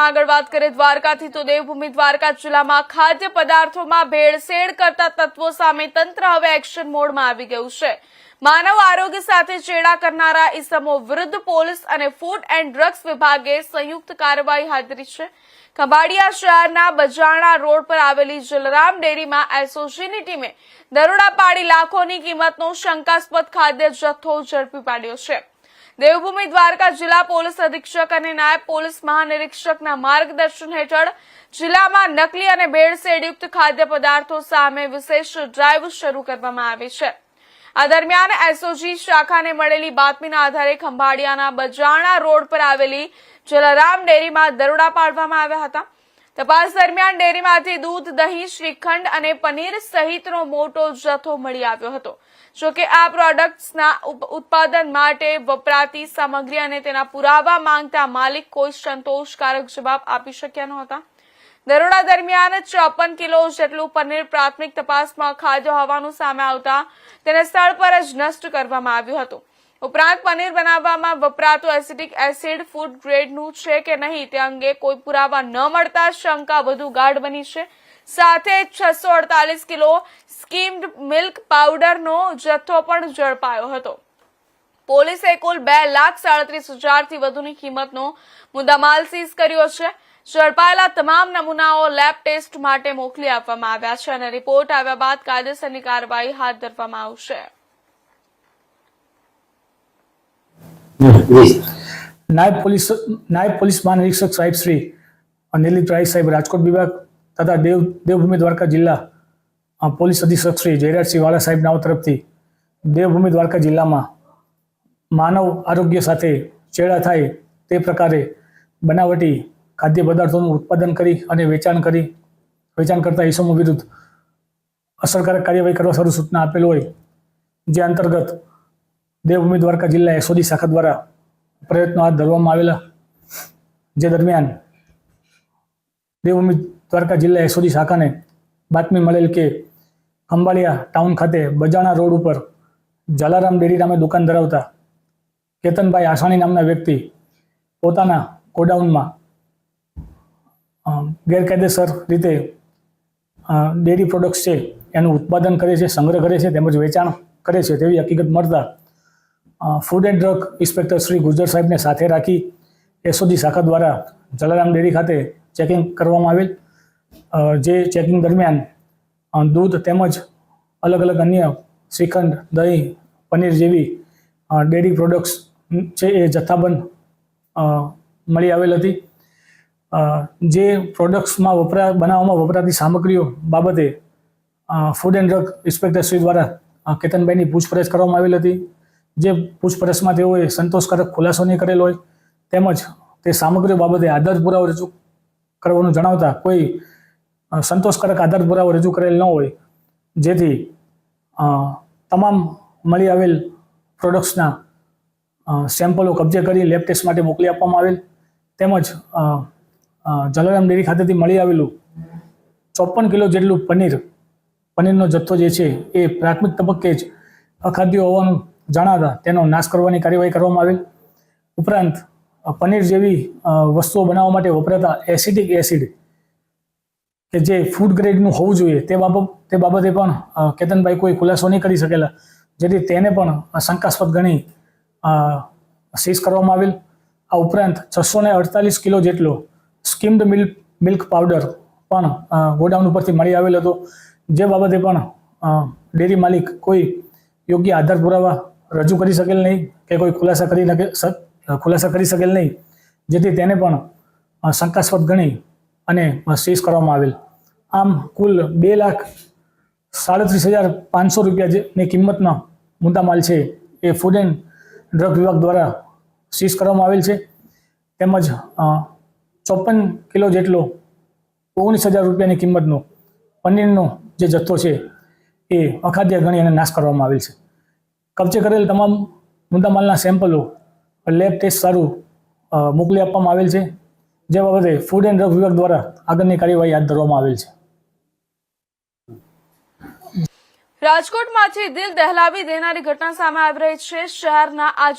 સમાચારમાં આગળ વાત કરીએ દ્વારકાથી તો દેવભૂમિ દ્વારકા જિલ્લામાં ખાદ્ય પદાર્થોમાં ભેળસેળ કરતા તત્વો સામે તંત્ર હવે એક્શન મોડમાં આવી ગયું છે। માનવ આરોગ્ય સાથે ચેડા કરનારા ઇસમો વિરુદ્ધ પોલીસ અને ફૂડ એન્ડ ડ્રગ્સ વિભાગે સંયુક્ત કાર્યવાહી હાથ ધરી છે। ખંભાળિયા શહેરના બજાણા રોડ પર આવેલી જલારામ ડેરીમાં એસઓજીની ટીમે દરોડા પાડી લાખોની કિંમતનો શંકાસ્પદ ખાદ્ય જથ્થો ઝડપી પાડ્યો છે। દેવભૂમિ દ્વારકા જિલ્લા પોલીસ અધિક્ષક અને નાયબ પોલીસ મહાનિરીક્ષકના માર્ગદર્શન હેઠળ જિલ્લામાં નકલી અને ભેળસેળયુક્ત ખાદ્ય પદાર્થો સામે વિશેષ ડ્રાઈવ શરૂ કરવામાં આવી છે। આ દરમિયાન એસઓજી શાખાને મળેલી બાતમીના આધારે ખંભાળિયાના બજાણા રોડ પર આવેલી જલારામ ડેરીમાં દરોડા પાડવામાં આવ્યા હતા। તપાસ દરમિયાન ડેરીમાંથી દૂધ, દહીં, શ્રીખંડ અને પનીર સહિતનો મોટો જથ્થો મળી આવ્યો હતો। જોકે આ પ્રોડક્ટ્સના ઉત્પાદન માટે વપરાતી સામગ્રી અને તેના પુરાવા માંગતા માલિક કોઈ સંતોષકારક જવાબ આપી શક્યા નહોતા। દરોડા દરમિયાન 54 કિલો જેટલું પનીર પ્રાથમિક તપાસમાં ખાદ્ય હોવાનું સામે આવતા તેને સ્થળ પર જ નષ્ટ કરવામાં આવ્યું હતું। ઉપરાંત પનીર બનાવવામાં વપરાતું એસિટિક એસિડ ફૂડ ગ્રેડનું છે કે નહીં તે અંગે કોઈ પુરાવા ન મળતા શંકા વધુ ગાઢ બની છે। સાથે 648 કિલો સ્કીમ્ડ મિલ્ક પાવડરનો જથ્થો પણ ઝડપાયો હતો। પોલીસે કુલ 2,37,000 થી વધુની કિંમતનો મુદ્દામાલ સીઝ કર્યો છે। ઝડપાયેલા તમામ નમૂનાઓ લેબ ટેસ્ટ માટે મોકલી આપવામાં આવ્યા છે અને રિપોર્ટ આવ્યા બાદ કાયદેસરની કાર્યવાહી હાથ ધરવામાં આવશે। નાયબ પોલીસ મહાનિરીક્ષક સાહેબ શ્રી નીલિત રાય સાહેબ રાજકોટ વિભાગ તથા દેવભૂમિ દ્વારકા જિલ્લા પોલીસ અધિક્ષક શ્રી જયરાજસિંહ વાળા સાહેબ નાઓ તરફથી દેવભૂમિ દ્વારકા જિલ્લામાં માનવ આરોગ્ય સાથે ચેડા થાય તે પ્રકારે બનાવટી ખાદ્ય પદાર્થોનું ઉત્પાદન કરી અને વેચાણ કરતા ઇસમો વિરુદ્ધ અસરકારક કાર્યવાહી કરવા સારું સૂચના આપેલ હોય જે અંતર્ગત દેવભૂમિ દ્વારકા જિલ્લા એસઓજી શાખા દ્વારા પ્રયત્નો હાથ ધરવામાં આવેલા। જે દરમિયાન દેવભૂમિ દ્વારકા જિલ્લા એસઓજી શાખાને બાતમી મળેલ કે ખંભાળિયા ટાઉન ખાતે બજાણા રોડ ઉપર જલારામ ડેરી નામે દુકાન ધરાવતા કેતનભાઈ આસાણી નામના વ્યક્તિ પોતાના ગોડાઉનમાં ગેરકાયદેસર રીતે ડેરી પ્રોડક્ટ્સ છે એનું ઉત્પાદન કરે છે, સંગ્રહ કરે છે તેમજ વેચાણ કરે છે તેવી હકીકત મળતા food and drug inspector Shri Gurjar સાહેબને સાથે રાખી એસઓજી શાખા દ્વારા જલારામ ડેરી ખાતે ચેકિંગ કરવામાં આવેલ। જે ચેકિંગ દરમિયાન દૂધ તેમજ અલગ અલગ અન્ય શ્રીખંડ, દહીં, પનીર જેવી ડેરી પ્રોડક્ટ્સ છે એ જથ્થાબંધ મળી આવેલ હતી। જે પ્રોડક્ટ્સમાં બનાવવામાં વપરાતી સામગ્રીઓ બાબતે food and drug inspector Shri દ્વારા કેતનભાઈની પૂછપરછ કરવામાં આવેલ હતી। જે પૂછપરછમાં તેઓએ સંતોષકારક ખુલાસો નહીં કરેલ હોય તેમજ તે સામગ્રીઓ બાબતે આધાર પુરાવો રજૂ કરવાનું જણાવતા કોઈ સંતોષકારક આધાર પુરાવો રજૂ કરેલ ન હોય જેથી તમામ મળી આવેલ પ્રોડક્ટ્સના સેમ્પલો કબજે કરી લેબ ટેસ્ટ માટે મોકલી આપવામાં આવેલ। તેમજ જલારામ ડેરી ખાતેથી મળી આવેલું 54 કિલો જેટલું પનીરનો જથ્થો જે છે એ પ્રાથમિક તબક્કે જ અખાદ્ય હોવાનું જણાતા તેનો નાશ કરવાની કાર્યવાહી કરવામાં આવેલ। ઉપરાંત પનીર જેવી વસ્તુઓ બનાવવા માટે વપરાતા એસિટિક એસિડ કે જે ફૂડ ગ્રેડનું હોવું જોઈએ તે બાબતે પણ કેતનભાઈ કોઈ ખુલાસો નહીં કરી શકેલા જેથી તેને પણ શંકાસ્પદ ગણી સીઝ કરવામાં આવેલ। આ ઉપરાંત 648 કિલો જેટલો સ્કીમ્ડ મિલ્ક પાવડર પણ ગોડાઉન ઉપરથી મળી આવેલ હતો જે બાબતે પણ ડેરી માલિક કોઈ યોગ્ય આધાર પુરાવા રજૂ કરી શકેલ નહીં કે કોઈ ખુલાસા કરી શકેલ નહીં જેથી તેને પણ શંકાસ્પદ ગણી અને સીઝ કરવામાં આવેલ। આમ કુલ 2,37,500 રૂપિયાની કિંમતનો મુદ્દામાલ છે એ ફૂડ એન્ડ ડ્રગ વિભાગ દ્વારા સીઝ કરવામાં આવેલ છે। તેમજ 54 કિલો જેટલો 19,000 રૂપિયાની કિંમતનો પનીરનો જે જથ્થો છે એ અખાદ્ય ગણી અને નાશ કરવામાં આવેલ છે। કબજે કરેલ તમામ મુદ્દામાલના સેમ્પલો લેબ ટેસ્ટ સારું મોકલી આપવામાં આવેલ છે જે બાબતે ફૂડ એન્ડ ડ્રગ વિભાગ દ્વારા આગળની કાર્યવાહી હાથ ધરવામાં આવેલ છે। રાજકોટમાંથી દિલ દહેલાવી દેનારી ઘટના સામે આવી રહી છે। શહેરના